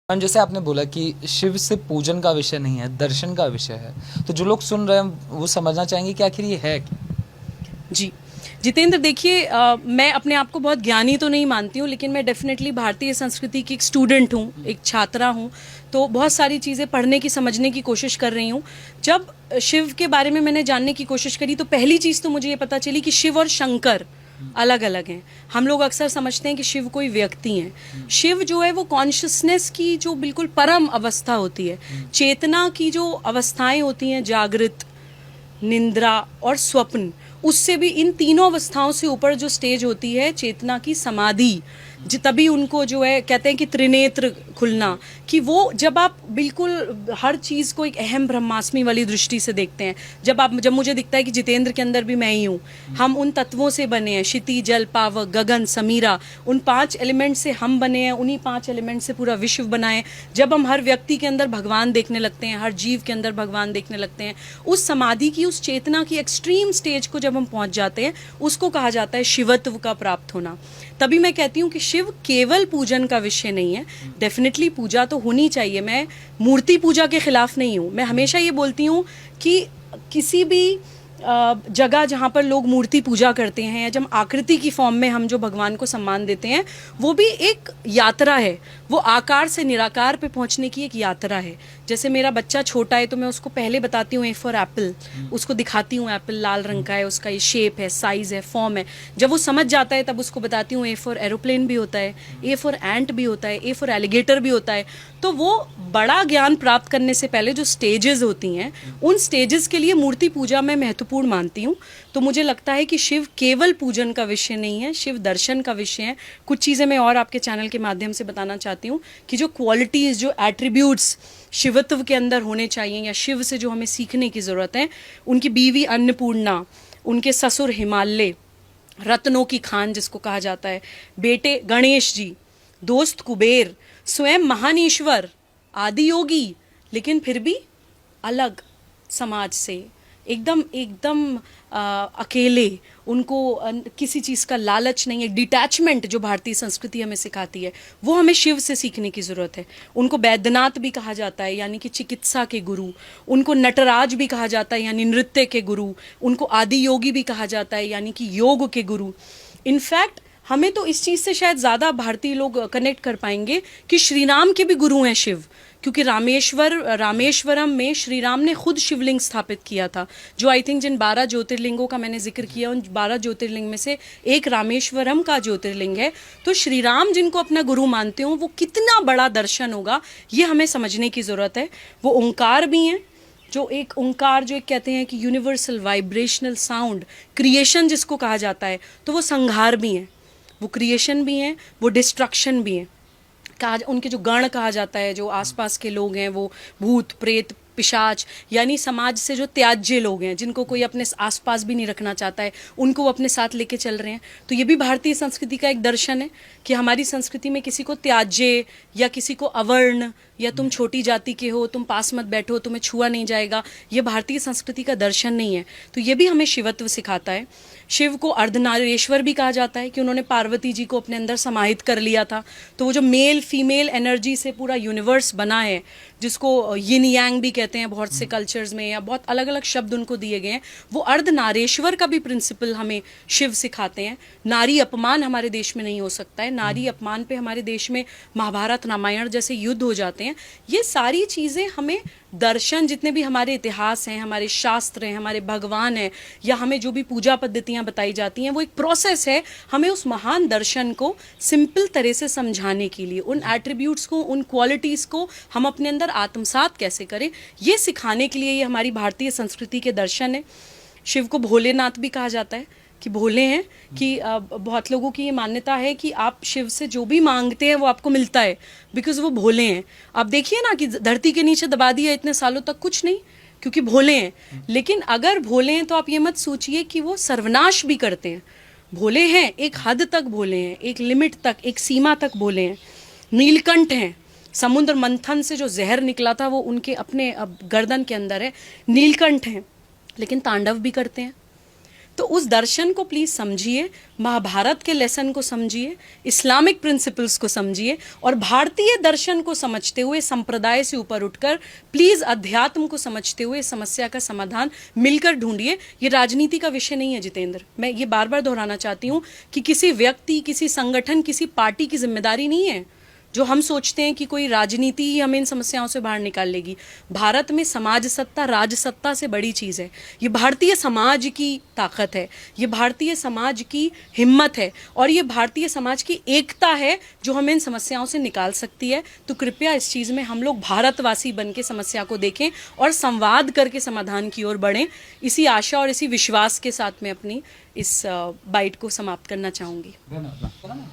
जैसे आपने बोला कि शिव से पूजन का विषय नहीं है, दर्शन का विषय है, तो जो लोग सुन रहे हैं वो समझना चाहेंगे कि आखिर ये है क्या? जी जितेंद्र, देखिए, मैं अपने आप को बहुत ज्ञानी तो नहीं मानती हूँ, लेकिन मैं डेफिनेटली भारतीय संस्कृति की एक स्टूडेंट हूँ, एक छात्रा हूँ। तो बहुत सारी चीज़ें पढ़ने की, समझने की कोशिश कर रही हूँ। जब शिव के बारे में मैंने जानने की कोशिश करी तो पहली चीज़ तो मुझे ये पता चली कि शिव और शंकर अलग अलग हैं। हम लोग अक्सर समझते हैं कि शिव कोई व्यक्ति हैं। शिव जो है वो कॉन्शियसनेस की जो बिल्कुल परम अवस्था होती है, चेतना की जो अवस्थाएं होती हैं, जागृत, निंद्रा और स्वप्न, उससे भी इन तीनों अवस्थाओं से ऊपर जो स्टेज होती है चेतना की, समाधि, तभी उनको जो है कहते हैं कि त्रिनेत्र खुलना, कि वो जब आप बिल्कुल हर चीज़ को एक अहम ब्रह्मास्मि वाली दृष्टि से देखते हैं। जब मुझे दिखता है कि जितेंद्र के अंदर भी मैं ही हूँ, हम उन तत्वों से बने हैं, क्षिति, जल, पावक, गगन, समीरा, उन 5 एलिमेंट से हम बने हैं, उन्हीं 5 एलिमेंट से पूरा विश्व बना है। जब हम हर व्यक्ति के अंदर भगवान देखने लगते हैं, हर जीव के अंदर भगवान देखने लगते हैं, उस समाधि की, उस चेतना की एक्सट्रीम स्टेज को जब हम पहुंच जाते हैं, उसको कहा जाता है शिवत्व का प्राप्त होना। तभी मैं कहती हूँ कि शिव केवल पूजन का विषय नहीं है। डेफिनेटली पूजा तो होनी चाहिए, मैं मूर्ति पूजा के खिलाफ नहीं हूँ। मैं हमेशा ये बोलती हूँ कि किसी भी जगह जहाँ पर लोग मूर्ति पूजा करते हैं, या जब आकृति की फॉर्म में हम जो भगवान को सम्मान देते हैं, वो भी एक यात्रा है। वो आकार से निराकार पे पहुँचने की एक यात्रा है। जैसे मेरा बच्चा छोटा है तो मैं उसको पहले बताती हूँ ए फॉर एप्पल, उसको दिखाती हूँ एप्पल लाल रंग का है, उसका ये शेप है, साइज है, फॉर्म है। जब वो समझ जाता है तब उसको बताती हूँ ए फॉर एरोप्लेन भी होता है, ए फॉर एंट भी होता है, ए फॉर एलिगेटर भी होता है। तो वो बड़ा ज्ञान प्राप्त करने से पहले जो स्टेजेस होती हैं, उन स्टेजेस के लिए मूर्ति पूजा मैं महत्वपूर्ण मानती हूँ। तो मुझे लगता है कि शिव केवल पूजन का विषय नहीं है, शिव दर्शन का विषय है। कुछ चीज़ें मैं और आपके चैनल के माध्यम से बताना चाहती हूँ कि जो क्वालिटीज़, जो एट्रीब्यूट्स शिवत्व के अंदर होने चाहिए, या शिव से जो हमें सीखने की ज़रूरत है। उनकी बीवी अन्नपूर्णा, उनके ससुर हिमालय, रत्नों की खान जिसको कहा जाता है, बेटे गणेश जी, दोस्त कुबेर, स्वयं महान ईश्वर, आदि योगी, लेकिन फिर भी अलग समाज से, एकदम एकदम अकेले, उनको किसी चीज़ का लालच नहीं है, डिटैचमेंट जो भारतीय संस्कृति हमें सिखाती है, वो हमें शिव से सीखने की ज़रूरत है। उनको वैद्यनाथ भी कहा जाता है, यानी कि चिकित्सा के गुरु। उनको नटराज भी कहा जाता है, यानी नृत्य के गुरु। उनको आदि योगी भी कहा जाता है, यानी कि योग के गुरु। इनफैक्ट हमें तो इस चीज़ से शायद ज़्यादा भारतीय लोग कनेक्ट कर पाएंगे कि श्री राम के भी गुरु हैं शिव, क्योंकि रामेश्वरम में श्री राम ने खुद शिवलिंग स्थापित किया था, जो आई थिंक जिन 12 ज्योतिर्लिंगों का मैंने जिक्र किया, उन 12 ज्योतिर्लिंग में से एक रामेश्वरम का ज्योतिर्लिंग है। तो श्री राम जिनको अपना गुरु मानते हो, वो कितना बड़ा दर्शन होगा, ये हमें समझने की ज़रूरत है। वो ओंकार भी हैं, जो एक ओंकार, जो एक कहते हैं कि यूनिवर्सल वाइब्रेशनल साउंड, क्रिएशन जिसको कहा जाता है, तो वो संहार भी हैं, वो क्रिएशन भी हैं, वो डिस्ट्रक्शन भी हैं। उनके जो गण कहा जाता है, जो आसपास के लोग हैं, वो भूत, प्रेत, पिशाच, यानी समाज से जो त्याज्य लोग हैं, जिनको कोई अपने आसपास भी नहीं रखना चाहता है, उनको वो अपने साथ लेके चल रहे हैं। तो ये भी भारतीय संस्कृति का एक दर्शन है कि हमारी संस्कृति में किसी को त्याज्य, या किसी को अवर्ण, या तुम छोटी जाति के हो, तुम पास मत बैठो, तुम्हें छुआ नहीं जाएगा, ये भारतीय संस्कृति का दर्शन नहीं है। तो ये भी हमें शिवत्व सिखाता है। शिव को अर्धनारीश्वर भी कहा जाता है कि उन्होंने पार्वती जी को अपने अंदर समाहित कर लिया था। तो वो जो मेल फीमेल एनर्जी से पूरा यूनिवर्स बना है, जिसको यिन यांग भी कहते हैं बहुत से कल्चर्स में, या बहुत अलग अलग शब्द उनको दिए गए हैं, वो अर्धनारेश्वर का भी प्रिंसिपल हमें शिव सिखाते हैं। नारी अपमान हमारे देश में नहीं हो सकता है। नारी अपमान पे हमारे देश में महाभारत, रामायण जैसे युद्ध हो जाते हैं। ये सारी चीज़ें हमें दर्शन, जितने भी हमारे इतिहास हैं, हमारे शास्त्र हैं, हमारे भगवान हैं, या हमें जो भी पूजा पद्धतियाँ बताई जाती हैं, वो एक प्रोसेस है हमें उस महान दर्शन को सिंपल तरह से समझाने के लिए। उन एट्रीब्यूट्स को, उन क्वालिटीज़ को हम अपने अंदर आत्मसात कैसे करें, ये सिखाने के लिए ये हमारी भारतीय संस्कृति के दर्शन है। शिव को भोलेनाथ भी कहा जाता है कि भोले हैं, कि बहुत लोगों की ये मान्यता है कि आप शिव से जो भी मांगते हैं वो आपको मिलता है, बिकॉज वो भोले हैं। आप देखिए ना कि धरती के नीचे दबा दिया इतने सालों तक, कुछ नहीं, क्योंकि भोले हैं। लेकिन अगर भोले हैं तो आप ये मत सोचिए कि वो सर्वनाश भी करते हैं। भोले हैं, एक हद तक भोले हैं, एक लिमिट तक, एक सीमा तक भोले हैं। नीलकंठ हैं, समुद्र मंथन से जो जहर निकला था वो उनके अपने गर्दन के अंदर है। नीलकंठ हैं, लेकिन तांडव भी करते हैं। तो उस दर्शन को प्लीज समझिए, महाभारत के लेसन को समझिए, इस्लामिक प्रिंसिपल्स को समझिए, और भारतीय दर्शन को समझते हुए संप्रदाय से ऊपर उठकर प्लीज अध्यात्म को समझते हुए समस्या का समाधान मिलकर ढूंढिए। ये राजनीति का विषय नहीं है जितेंद्र, मैं ये बार बार दोहराना चाहती हूँ कि किसी व्यक्ति, किसी संगठन, किसी पार्टी की जिम्मेदारी नहीं है जो हम सोचते हैं कि कोई राजनीति ही हमें इन समस्याओं से बाहर निकाल लेगी। भारत में समाज सत्ता राज सत्ता से बड़ी चीज़ है। ये भारतीय समाज की ताकत है, ये भारतीय समाज की हिम्मत है, और ये भारतीय समाज की एकता है जो हमें इन समस्याओं से निकाल सकती है। तो कृपया इस चीज़ में हम लोग भारतवासी बन के समस्या को देखें और संवाद करके समाधान की ओर बढ़ें। इसी आशा और इसी विश्वास के साथ मैं अपनी इस बाइट को समाप्त करना चाहूँगी। धन्यवाद।